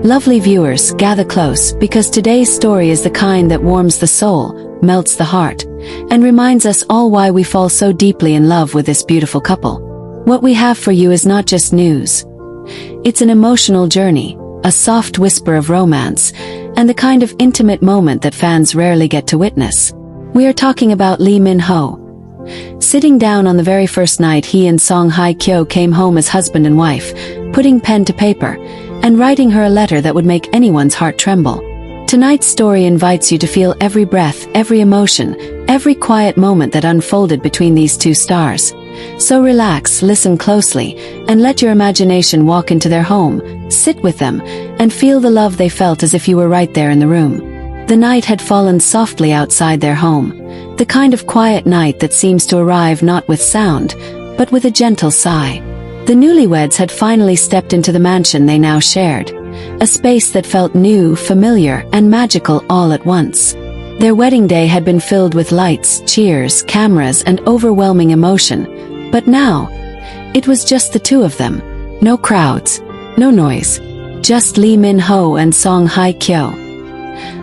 Lovely viewers, gather close, because today's story is the kind that warms the soul, melts the heart, and reminds us all why we fall so deeply in love with this beautiful couple. What we have for you is not just news. It's an emotional journey, a soft whisper of romance, and the kind of intimate moment that fans rarely get to witness. We are talking about Lee Min-ho. Sitting down on the very first night he and Song Hye Kyo came home as husband and wife, putting pen to paper, and writing her a letter that would make anyone's heart tremble. Tonight's story invites you to feel every breath, every emotion, every quiet moment that unfolded between these two stars. So relax, listen closely, and let your imagination walk into their home, sit with them, and feel the love they felt as if you were right there in the room. The night had fallen softly outside their home, the kind of quiet night that seems to arrive not with sound, but with a gentle sigh. The newlyweds had finally stepped into the mansion they now shared, a space that felt new, familiar, and magical all at once. Their wedding day had been filled with lights, cheers, cameras, and overwhelming emotion, but now, it was just the two of them. No crowds, no noise, just Lee Min-ho and Song Hye Kyo.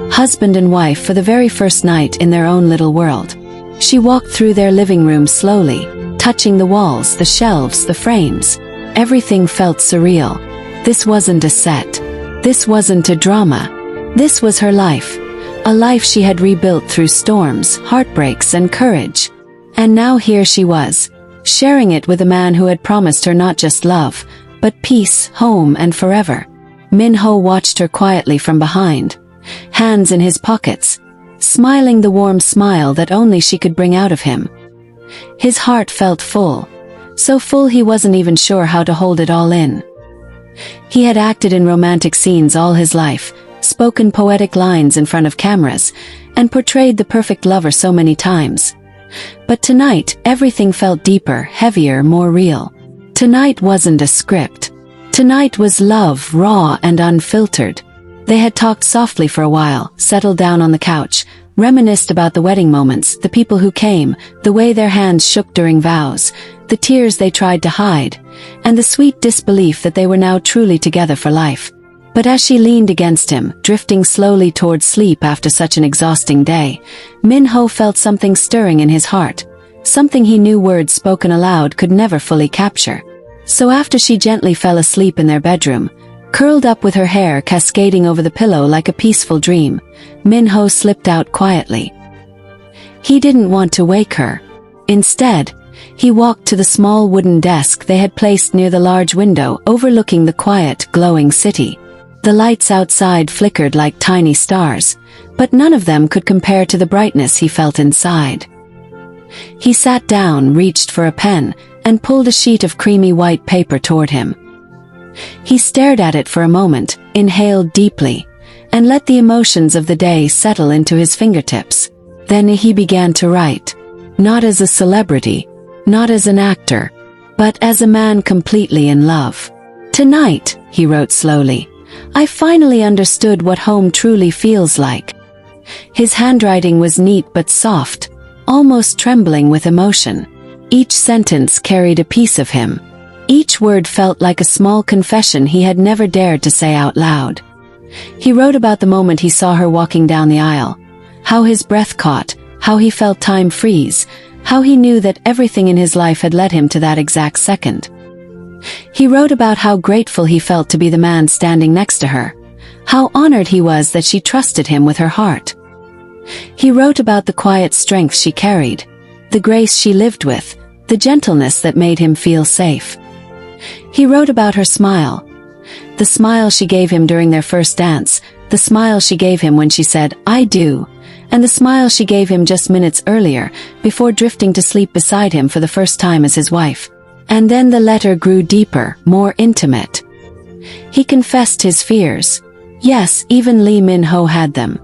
Husband and wife for the very first night in their own little world. She walked through their living room slowly, touching the walls, the shelves, the frames. Everything felt surreal. This wasn't a set. This wasn't a drama. This was her life. A life she had rebuilt through storms, heartbreaks, and courage. And now here she was, sharing it with a man who had promised her not just love, but peace, home, and forever. Min-ho watched her quietly from behind, hands in his pockets, smiling the warm smile that only she could bring out of him. His heart felt full, so full he wasn't even sure how to hold it all in. He had acted in romantic scenes all his life, spoken poetic lines in front of cameras, and portrayed the perfect lover so many times. But tonight, everything felt deeper, heavier, more real. Tonight wasn't a script. Tonight was love, raw and unfiltered. They had talked softly for a while, settled down on the couch, reminisced about the wedding moments, the people who came, the way their hands shook during vows, the tears they tried to hide, and the sweet disbelief that they were now truly together for life. But as she leaned against him, drifting slowly towards sleep after such an exhausting day, Min-ho felt something stirring in his heart, something he knew words spoken aloud could never fully capture. So after she gently fell asleep in their bedroom, curled up with her hair cascading over the pillow like a peaceful dream, Min-ho slipped out quietly. He didn't want to wake her. Instead, he walked to the small wooden desk they had placed near the large window overlooking the quiet, glowing city. The lights outside flickered like tiny stars, but none of them could compare to the brightness he felt inside. He sat down, reached for a pen, and pulled a sheet of creamy white paper toward him. He stared at it for a moment, inhaled deeply, and let the emotions of the day settle into his fingertips. Then he began to write, not as a celebrity, not as an actor, but as a man completely in love. Tonight, he wrote slowly, I finally understood what home truly feels like. His handwriting was neat but soft, almost trembling with emotion. Each sentence carried a piece of him. Each word felt like a small confession he had never dared to say out loud. He wrote about the moment he saw her walking down the aisle, how his breath caught, how he felt time freeze, how he knew that everything in his life had led him to that exact second. He wrote about how grateful he felt to be the man standing next to her, how honored he was that she trusted him with her heart. He wrote about the quiet strength she carried, the grace she lived with, the gentleness that made him feel safe. He wrote about her smile, the smile she gave him during their first dance, the smile she gave him when she said, I do, and the smile she gave him just minutes earlier, before drifting to sleep beside him for the first time as his wife. And then the letter grew deeper, more intimate. He confessed his fears. Yes, even Lee Min-ho had them.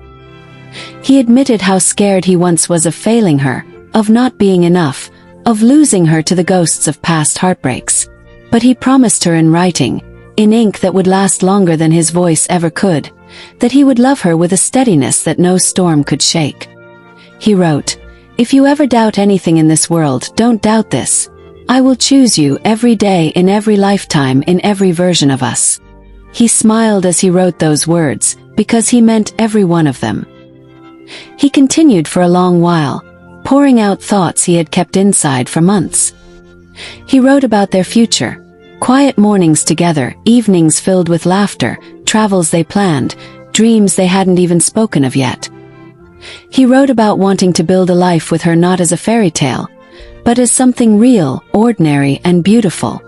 He admitted how scared he once was of failing her, of not being enough, of losing her to the ghosts of past heartbreaks. But he promised her in writing, in ink that would last longer than his voice ever could, that he would love her with a steadiness that no storm could shake. He wrote, if you ever doubt anything in this world, don't doubt this. I will choose you every day in every lifetime in every version of us. He smiled as he wrote those words, because he meant every one of them. He continued for a long while, pouring out thoughts he had kept inside for months. He wrote about their future, quiet mornings together, evenings filled with laughter, travels they planned, dreams they hadn't even spoken of yet. He wrote about wanting to build a life with her not as a fairy tale, but as something real, ordinary, and beautiful.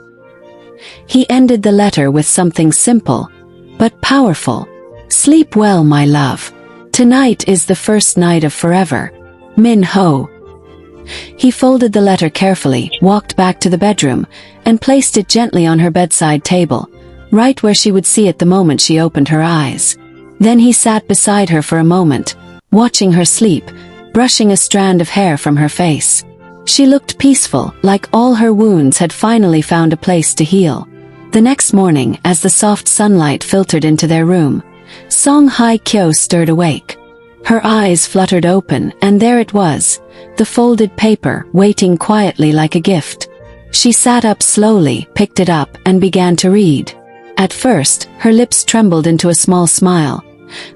He ended the letter with something simple, but powerful. Sleep well, my love. Tonight is the first night of forever. Min-ho. He folded the letter carefully, walked back to the bedroom, and placed it gently on her bedside table, right where she would see it the moment she opened her eyes. Then he sat beside her for a moment, watching her sleep, brushing a strand of hair from her face. She looked peaceful, like all her wounds had finally found a place to heal. The next morning, as the soft sunlight filtered into their room, Hye Kyo stirred awake. Her eyes fluttered open, and there it was, the folded paper, waiting quietly like a gift. She sat up slowly, picked it up, and began to read. At first, her lips trembled into a small smile,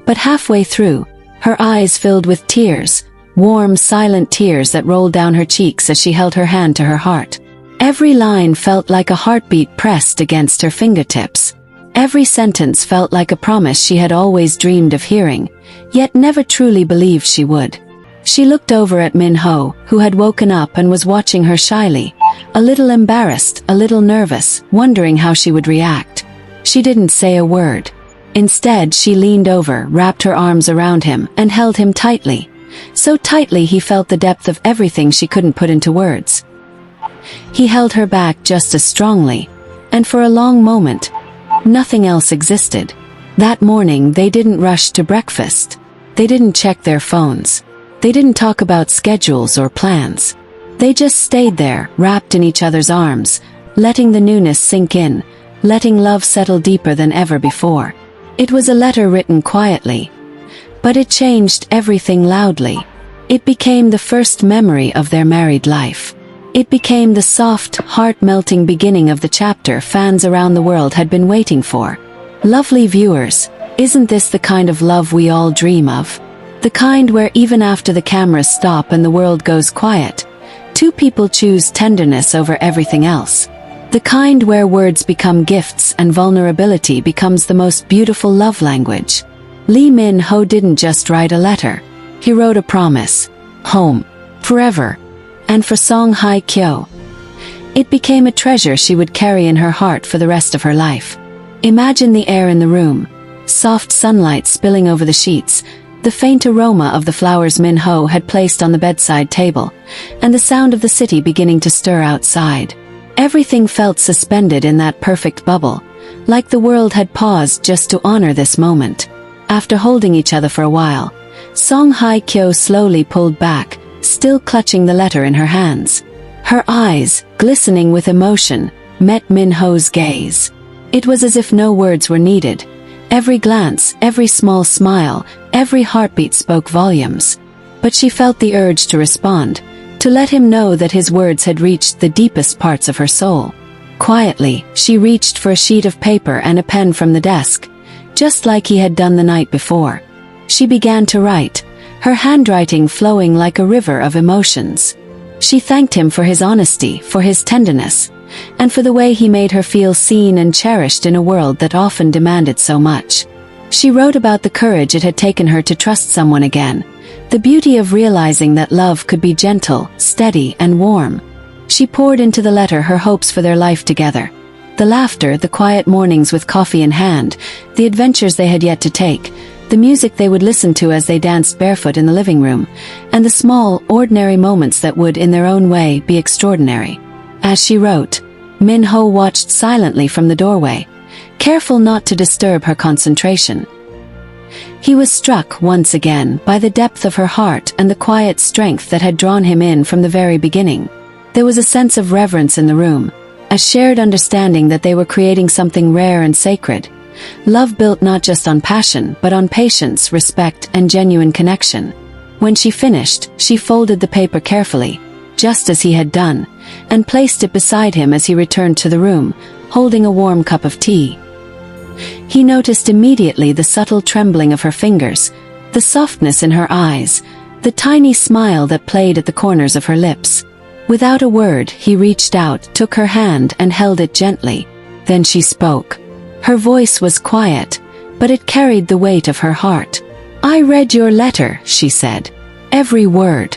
but halfway through, her eyes filled with tears, warm, silent tears that rolled down her cheeks as she held her hand to her heart. Every line felt like a heartbeat pressed against her fingertips. Every sentence felt like a promise she had always dreamed of hearing, yet never truly believed she would. She looked over at Min-ho, who had woken up and was watching her shyly, a little embarrassed, a little nervous, wondering how she would react. She didn't say a word. Instead, she leaned over, wrapped her arms around him, and held him tightly. So tightly he felt the depth of everything she couldn't put into words. He held her back just as strongly, and for a long moment, nothing else existed. That morning they didn't rush to breakfast. They didn't check their phones. They didn't talk about schedules or plans. They just stayed there, wrapped in each other's arms, letting the newness sink in, letting love settle deeper than ever before. It was a letter written quietly, but it changed everything loudly. It became the first memory of their married life. It became the soft, heart-melting beginning of the chapter fans around the world had been waiting for. Lovely viewers, isn't this the kind of love we all dream of? The kind where even after the cameras stop and the world goes quiet, two people choose tenderness over everything else. The kind where words become gifts and vulnerability becomes the most beautiful love language. Lee Min-ho didn't just write a letter. He wrote a promise. Home. Forever. And for Hye Kyo, it became a treasure she would carry in her heart for the rest of her life. Imagine the air in the room, soft sunlight spilling over the sheets, the faint aroma of the flowers Min-ho had placed on the bedside table, and the sound of the city beginning to stir outside. Everything felt suspended in that perfect bubble, like the world had paused just to honor this moment. After holding each other for a while, Hye Kyo slowly pulled back, still clutching the letter in her hands. Her eyes, glistening with emotion, met Min-ho's gaze. It was as if no words were needed. Every glance, every small smile, every heartbeat spoke volumes. But she felt the urge to respond, to let him know that his words had reached the deepest parts of her soul. Quietly, she reached for a sheet of paper and a pen from the desk, just like he had done the night before. She began to write, her handwriting flowing like a river of emotions. She thanked him for his honesty, for his tenderness, and for the way he made her feel seen and cherished in a world that often demanded so much. She wrote about the courage it had taken her to trust someone again, the beauty of realizing that love could be gentle, steady, and warm. She poured into the letter her hopes for their life together. The laughter, the quiet mornings with coffee in hand, the adventures they had yet to take, the music they would listen to as they danced barefoot in the living room, and the small, ordinary moments that would, in their own way, be extraordinary. As she wrote, Min-ho watched silently from the doorway, careful not to disturb her concentration. He was struck, once again, by the depth of her heart and the quiet strength that had drawn him in from the very beginning. There was a sense of reverence in the room, a shared understanding that they were creating something rare and sacred. Love built not just on passion, but on patience, respect, and genuine connection. When she finished, she folded the paper carefully, just as he had done, and placed it beside him as he returned to the room, holding a warm cup of tea. He noticed immediately the subtle trembling of her fingers, the softness in her eyes, the tiny smile that played at the corners of her lips. Without a word, he reached out, took her hand and held it gently. Then she spoke. Her voice was quiet, but it carried the weight of her heart. "I read your letter," she said. "Every word.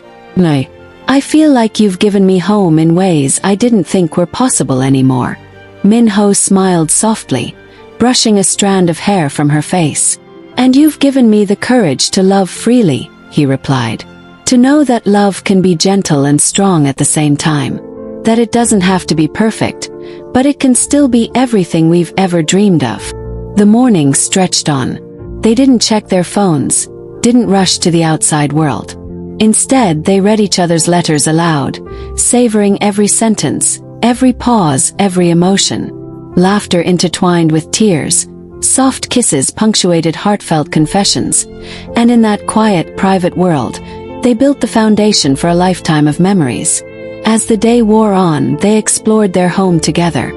I feel like you've given me home in ways I didn't think were possible anymore." Min-ho smiled softly, brushing a strand of hair from her face. "And you've given me the courage to love freely," he replied. "To know that love can be gentle and strong at the same time. That it doesn't have to be perfect, but it can still be everything we've ever dreamed of." The morning stretched on. They didn't check their phones, didn't rush to the outside world. Instead, they read each other's letters aloud, savoring every sentence, every pause, every emotion. Laughter intertwined with tears, soft kisses punctuated heartfelt confessions, and in that quiet, private world, they built the foundation for a lifetime of memories. As the day wore on, they explored their home together.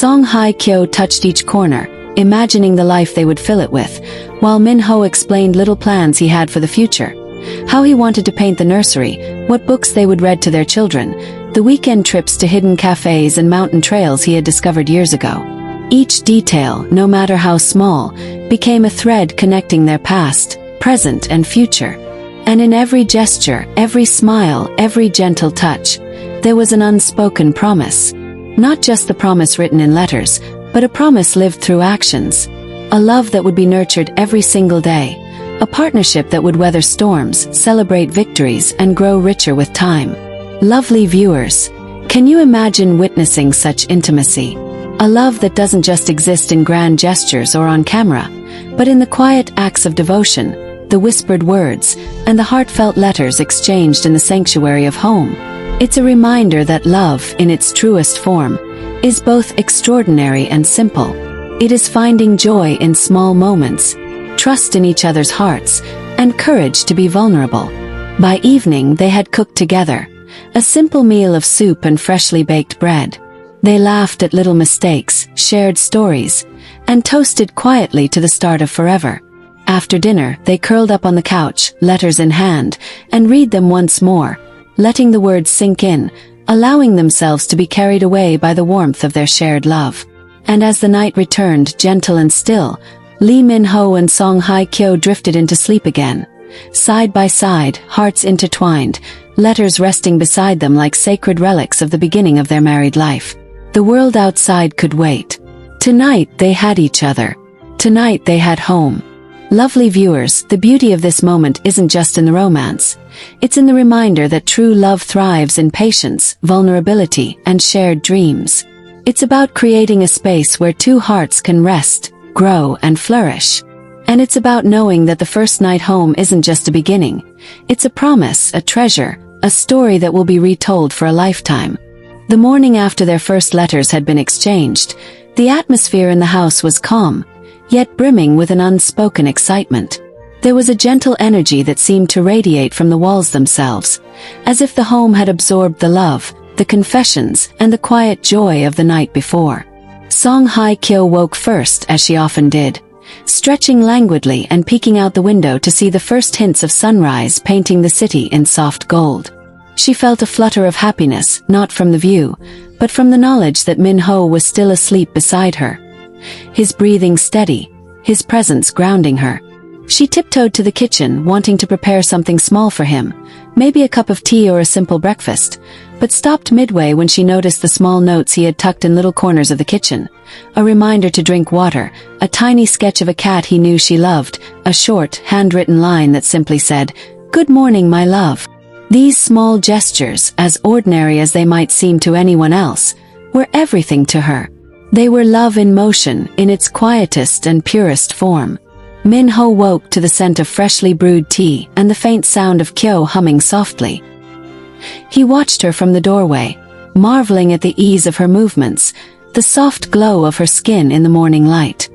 Hye Kyo touched each corner, imagining the life they would fill it with, while Min-ho explained little plans he had for the future. How he wanted to paint the nursery, what books they would read to their children, the weekend trips to hidden cafes and mountain trails he had discovered years ago. Each detail, no matter how small, became a thread connecting their past, present, and future. And in every gesture, every smile, every gentle touch, there was an unspoken promise. Not just the promise written in letters, but a promise lived through actions. A love that would be nurtured every single day. A partnership that would weather storms, celebrate victories, and grow richer with time. Lovely viewers, can you imagine witnessing such intimacy? A love that doesn't just exist in grand gestures or on camera, but in the quiet acts of devotion, the whispered words, and the heartfelt letters exchanged in the sanctuary of home. It's a reminder that love, in its truest form, is both extraordinary and simple. It is finding joy in small moments, trust in each other's hearts, and courage to be vulnerable. By evening, they had cooked together, a simple meal of soup and freshly baked bread. They laughed at little mistakes, shared stories, and toasted quietly to the start of forever. After dinner, they curled up on the couch, letters in hand, and read them once more, letting the words sink in, allowing themselves to be carried away by the warmth of their shared love. And as the night returned, gentle and still, Lee Min-ho and Hye Kyo drifted into sleep again. Side by side, hearts intertwined, letters resting beside them like sacred relics of the beginning of their married life. The world outside could wait. Tonight they had each other. Tonight they had home. Lovely viewers, the beauty of this moment isn't just in the romance. It's in the reminder that true love thrives in patience, vulnerability, and shared dreams. It's about creating a space where two hearts can rest, grow, and flourish. And it's about knowing that the first night home isn't just a beginning. It's a promise, a treasure, a story that will be retold for a lifetime. The morning after their first letters had been exchanged, the atmosphere in the house was calm, yet brimming with an unspoken excitement. There was a gentle energy that seemed to radiate from the walls themselves, as if the home had absorbed the love, the confessions, and the quiet joy of the night before. Hye Kyo woke first, as she often did, stretching languidly and peeking out the window to see the first hints of sunrise painting the city in soft gold. She felt a flutter of happiness, not from the view, but from the knowledge that Min-ho was still asleep beside her. His breathing steady, his presence grounding her. She tiptoed to the kitchen, wanting to prepare something small for him, maybe a cup of tea or a simple breakfast, but stopped midway when she noticed the small notes he had tucked in little corners of the kitchen. A reminder to drink water, a tiny sketch of a cat he knew she loved, a short, handwritten line that simply said, "Good morning, my love." These small gestures, as ordinary as they might seem to anyone else, were everything to her. They were love in motion, in its quietest and purest form. Min-ho woke to the scent of freshly brewed tea and the faint sound of Kyo humming softly. He watched her from the doorway, marveling at the ease of her movements, the soft glow of her skin in the morning light.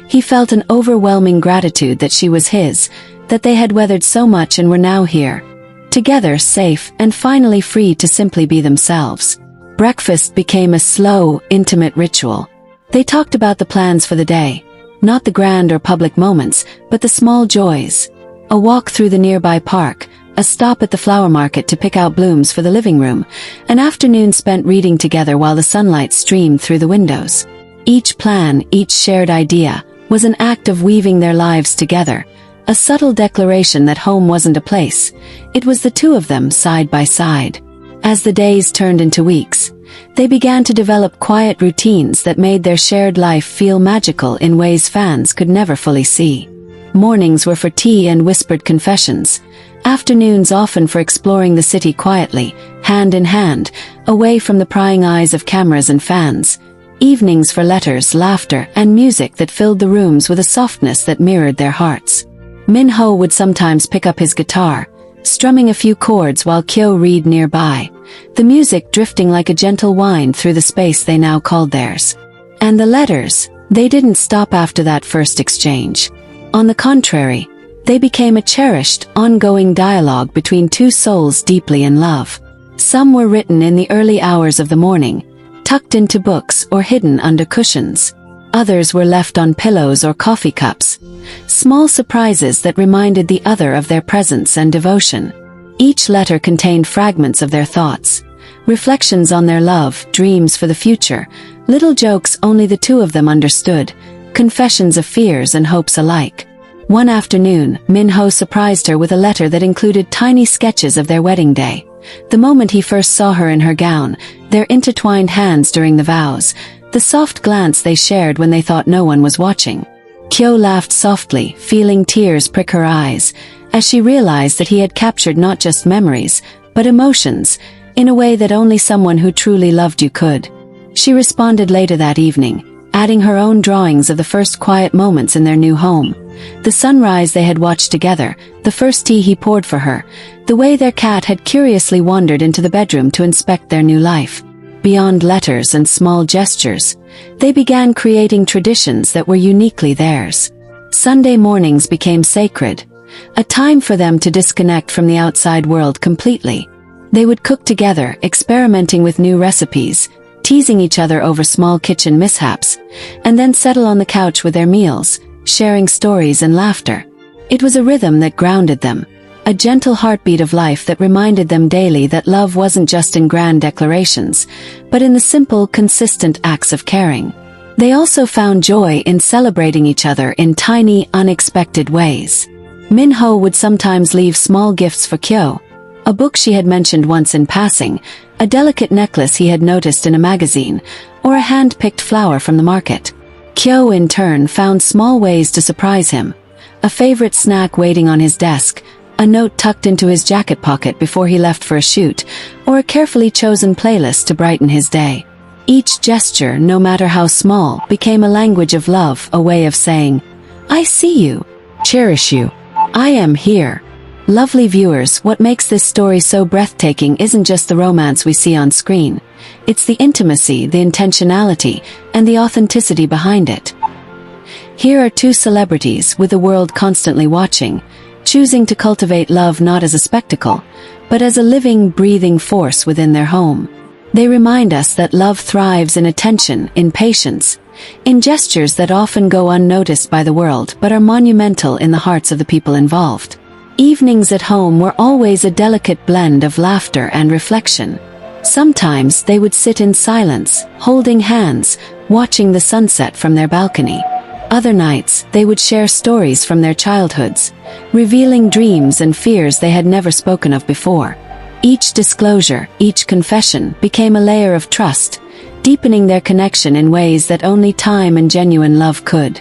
He felt an overwhelming gratitude that she was his, that they had weathered so much and were now here, together, safe and finally free to simply be themselves. Breakfast became a slow, intimate ritual. They talked about the plans for the day, Not the grand or public moments, but the small joys. A walk through the nearby park, a stop at the flower market to pick out blooms for the living room, an afternoon spent reading together while the sunlight streamed through the windows. Each plan, each shared idea, was an act of weaving their lives together, a subtle declaration that home wasn't a place. It was the two of them side by side. As the days turned into weeks, they began to develop quiet routines that made their shared life feel magical in ways fans could never fully see. Mornings were for tea and whispered confessions, afternoons often for exploring the city quietly, hand in hand, away from the prying eyes of cameras and fans, evenings for letters, laughter, and music that filled the rooms with a softness that mirrored their hearts. Min-ho would sometimes pick up his guitar, strumming a few chords while Kyo read nearby, the music drifting like a gentle wind through the space they now called theirs. And the letters, they didn't stop after that first exchange. On the contrary, they became a cherished, ongoing dialogue between two souls deeply in love. Some were written in the early hours of the morning, tucked into books or hidden under cushions. Others were left on pillows or coffee cups, small surprises that reminded the other of their presence and devotion. Each letter contained fragments of their thoughts, reflections on their love, dreams for the future, little jokes only the two of them understood, confessions of fears and hopes alike. One afternoon, Min-ho surprised her with a letter that included tiny sketches of their wedding day. The moment he first saw her in her gown, their intertwined hands during the vows, the soft glance they shared when they thought no one was watching. Kyo laughed softly, feeling tears prick her eyes, as she realized that he had captured not just memories, but emotions, in a way that only someone who truly loved you could. She responded later that evening, adding her own drawings of the first quiet moments in their new home. The sunrise they had watched together, the first tea he poured for her, the way their cat had curiously wandered into the bedroom to inspect their new life. Beyond letters and small gestures, they began creating traditions that were uniquely theirs. Sunday mornings became sacred, a time for them to disconnect from the outside world completely. They would cook together, experimenting with new recipes, teasing each other over small kitchen mishaps, and then settle on the couch with their meals, sharing stories and laughter. It was a rhythm that grounded them, a gentle heartbeat of life that reminded them daily that love wasn't just in grand declarations, but in the simple, consistent acts of caring. They also found joy in celebrating each other in tiny, unexpected ways. Min-ho would sometimes leave small gifts for Kyo, a book she had mentioned once in passing, a delicate necklace he had noticed in a magazine, or a hand-picked flower from the market. Kyo, in turn, found small ways to surprise him, a favorite snack waiting on his desk, a note tucked into his jacket pocket before he left for a shoot, or a carefully chosen playlist to brighten his day. Each gesture, no matter how small, became a language of love, a way of saying, "I see you, cherish you, I am here." Lovely viewers, what makes this story so breathtaking isn't just the romance we see on screen. It's the intimacy, the intentionality, and the authenticity behind it. Here are two celebrities, with the world constantly watching, choosing to cultivate love not as a spectacle, but as a living, breathing force within their home. They remind us that love thrives in attention, in patience, in gestures that often go unnoticed by the world but are monumental in the hearts of the people involved. Evenings at home were always a delicate blend of laughter and reflection. Sometimes they would sit in silence, holding hands, watching the sunset from their balcony. Other nights, they would share stories from their childhoods, revealing dreams and fears they had never spoken of before. Each disclosure, each confession, became a layer of trust, deepening their connection in ways that only time and genuine love could.